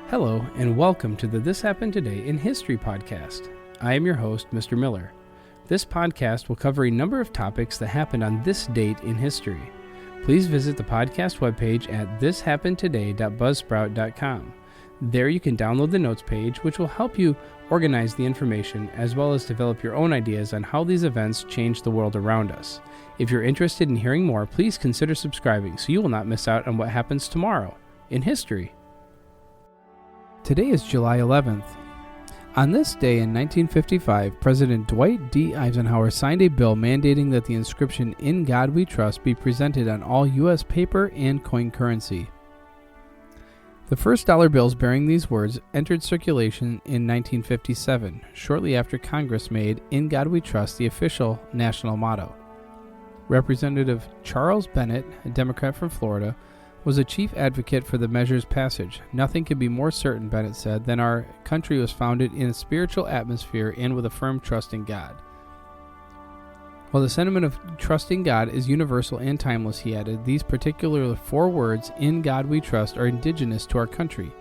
Hello, and welcome to the This Happened Today in History podcast. I am your host, Mr. Miller. This podcast will cover a number of topics that happened on this date in history. Please visit the podcast webpage at thishappenedtoday.buzzsprout.com. There you can download the notes page, which will help you organize the information as well as develop your own ideas on how these events change the world around us. If you're interested in hearing more, please consider subscribing so you will not miss out on what happens tomorrow in history. Today is July 11th. On this day in 1955, President Dwight D. Eisenhower signed a bill mandating that the inscription "In God We Trust" be presented on all U.S. paper and coin currency. The first dollar bills bearing these words entered circulation in 1957, shortly after Congress made "In God We Trust" the official national motto. Representative Charles Bennett, a Democrat from Florida, was a chief advocate for the measure's passage. Nothing could be more certain, Bennett said, than our country was founded in a spiritual atmosphere and with a firm trust in God. While the sentiment of trusting God is universal and timeless, he added, these particular four words, "In God We Trust," are indigenous to our country.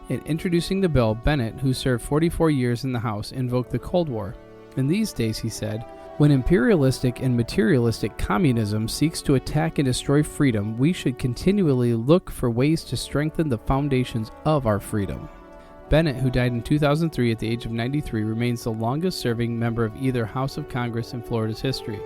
In introducing the bill, Bennett, who served 44 years in the House, invoked the Cold War. In these days, he said, when imperialistic and materialistic communism seeks to attack and destroy freedom, we should continually look for ways to strengthen the foundations of our freedom. Bennett, who died in 2003 at the age of 93, remains the longest-serving member of either House of Congress in Florida's history.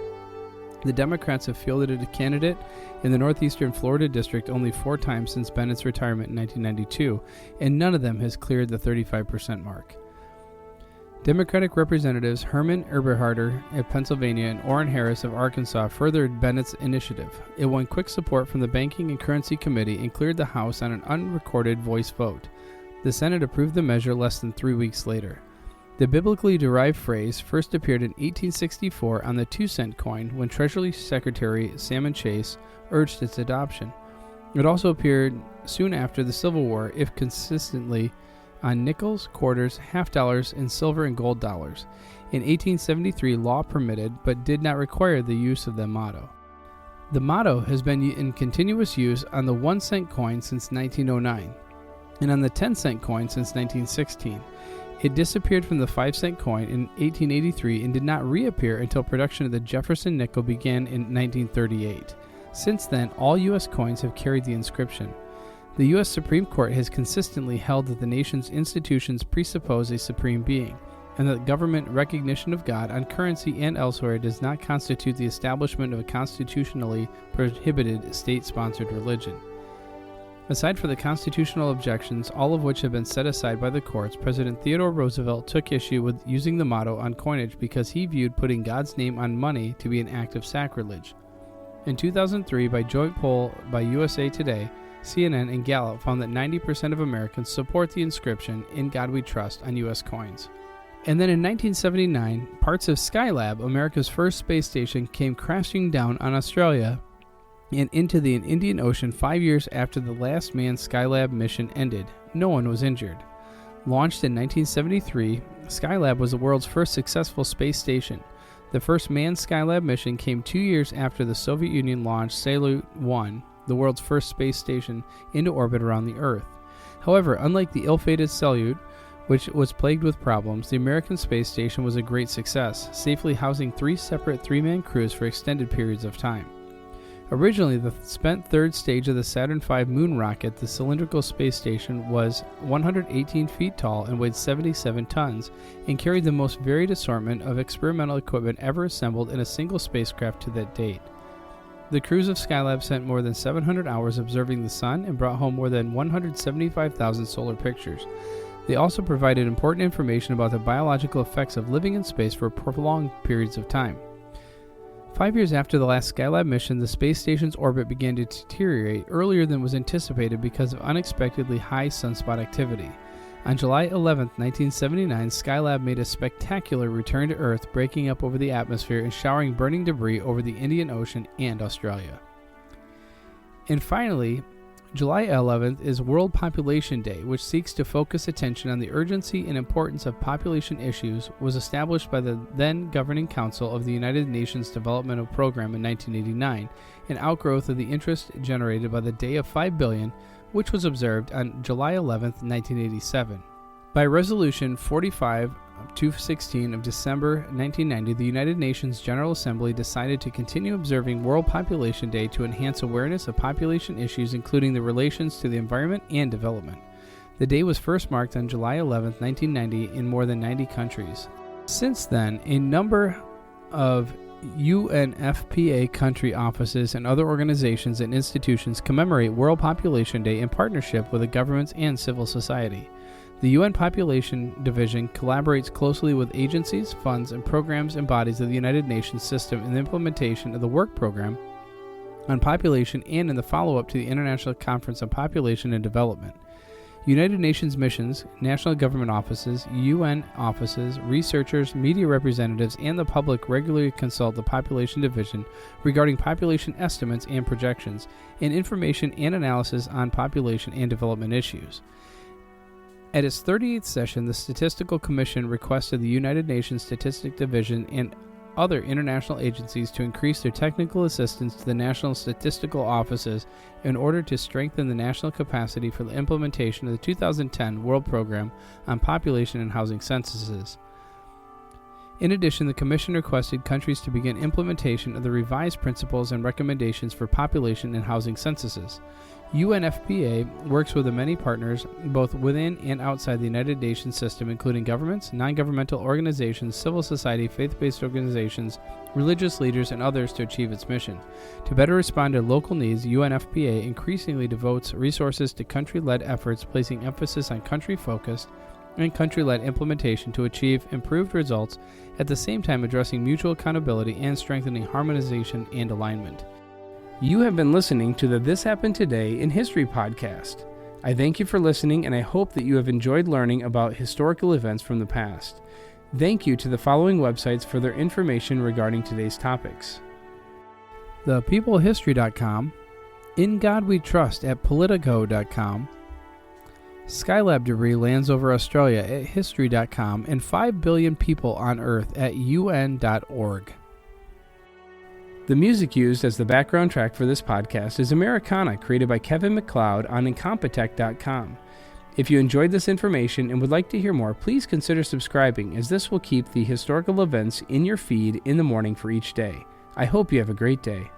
The Democrats have fielded a candidate in the northeastern Florida district only 4 times since Bennett's retirement in 1992, and none of them has cleared the 35% mark. Democratic Representatives Herman Eberharder of Pennsylvania and Orrin Harris of Arkansas furthered Bennett's initiative. It won quick support from the Banking and Currency Committee and cleared the House on an unrecorded voice vote. The Senate approved the measure less than 3 weeks later. The biblically derived phrase first appeared in 1864 on the 2-cent coin when Treasury Secretary Salmon Chase urged its adoption. It also appeared soon after the Civil War, if consistently, on nickels, quarters, half dollars, and silver and gold dollars. In 1873, law permitted but did not require the use of the motto. The motto has been in continuous use on the 1-cent coin since 1909 and on the 10-cent coin since 1916. It disappeared from the 5-cent coin in 1883 and did not reappear until production of the Jefferson nickel began in 1938. Since then, all U.S. coins have carried the inscription. The U.S. Supreme Court has consistently held that the nation's institutions presuppose a supreme being, and that government recognition of God on currency and elsewhere does not constitute the establishment of a constitutionally prohibited state-sponsored religion. Aside from the constitutional objections, all of which have been set aside by the courts, President Theodore Roosevelt took issue with using the motto on coinage because he viewed putting God's name on money to be an act of sacrilege. In 2003, by joint poll by U.S.A. Today, CNN and Gallup found that 90% of Americans support the inscription, "In God We Trust," on U.S. coins. And then in 1979, parts of Skylab, America's first space station, came crashing down on Australia and into the Indian Ocean 5 years after the last manned Skylab mission ended. No one was injured. Launched in 1973, Skylab was the world's first successful space station. The first manned Skylab mission came 2 years after the Soviet Union launched Salyut 1, the world's first space station, into orbit around the Earth. However, unlike the ill-fated Salyut, which was plagued with problems, the American space station was a great success, safely housing 3 separate 3-man crews for extended periods of time. Originally, the spent third stage of the Saturn V moon rocket, the cylindrical space station, was 118 feet tall and weighed 77 tons, and carried the most varied assortment of experimental equipment ever assembled in a single spacecraft to that date. The crews of Skylab spent more than 700 hours observing the sun and brought home more than 175,000 solar pictures. They also provided important information about the biological effects of living in space for prolonged periods of time. 5 years after the last Skylab mission, the space station's orbit began to deteriorate earlier than was anticipated because of unexpectedly high sunspot activity. On July 11, 1979, Skylab made a spectacular return to Earth, breaking up over the atmosphere and showering burning debris over the Indian Ocean and Australia. And finally, July 11th is World Population Day, which seeks to focus attention on the urgency and importance of population issues, was established by the then Governing Council of the United Nations Developmental Program in 1989, an outgrowth of the interest generated by the Day of 5 Billion, which was observed on July 11, 1987. By Resolution 45-216 of December 1990, the United Nations General Assembly decided to continue observing World Population Day to enhance awareness of population issues, including the relations to the environment and development. The day was first marked on July 11, 1990 in more than 90 countries. Since then, a number of UNFPA country offices and other organizations and institutions commemorate World Population Day in partnership with the governments and civil society. The UN Population Division collaborates closely with agencies, funds, and programs and bodies of the United Nations system in the implementation of the Work Program on Population and in the follow-up to the International Conference on Population and Development. United Nations missions, national government offices, UN offices, researchers, media representatives, and the public regularly consult the Population Division regarding population estimates and projections, and information and analysis on population and development issues. At its 38th session, the Statistical Commission requested the United Nations Statistics Division and other international agencies to increase their technical assistance to the national statistical offices in order to strengthen the national capacity for the implementation of the 2010 World Program on Population and Housing Censuses. In addition, the Commission requested countries to begin implementation of the revised principles and recommendations for population and housing censuses. UNFPA works with many partners, both within and outside the United Nations system, including governments, non-governmental organizations, civil society, faith-based organizations, religious leaders, and others to achieve its mission. To better respond to local needs, UNFPA increasingly devotes resources to country-led efforts, placing emphasis on country-focused and country-led implementation to achieve improved results, at the same time addressing mutual accountability and strengthening harmonization and alignment. You have been listening to the This Happened Today in History podcast. I thank you for listening, and I hope that you have enjoyed learning about historical events from the past. Thank you to the following websites for their information regarding today's topics: ThePeopleHistory.com, In God We Trust at Politico.com, Skylab debris lands over Australia at History.com, and 5 billion people on Earth at UN.org. The music used as the background track for this podcast is Americana, created by Kevin MacLeod on Incompetech.com. If you enjoyed this information and would like to hear more, please consider subscribing, as this will keep the historical events in your feed in the morning for each day. I hope you have a great day.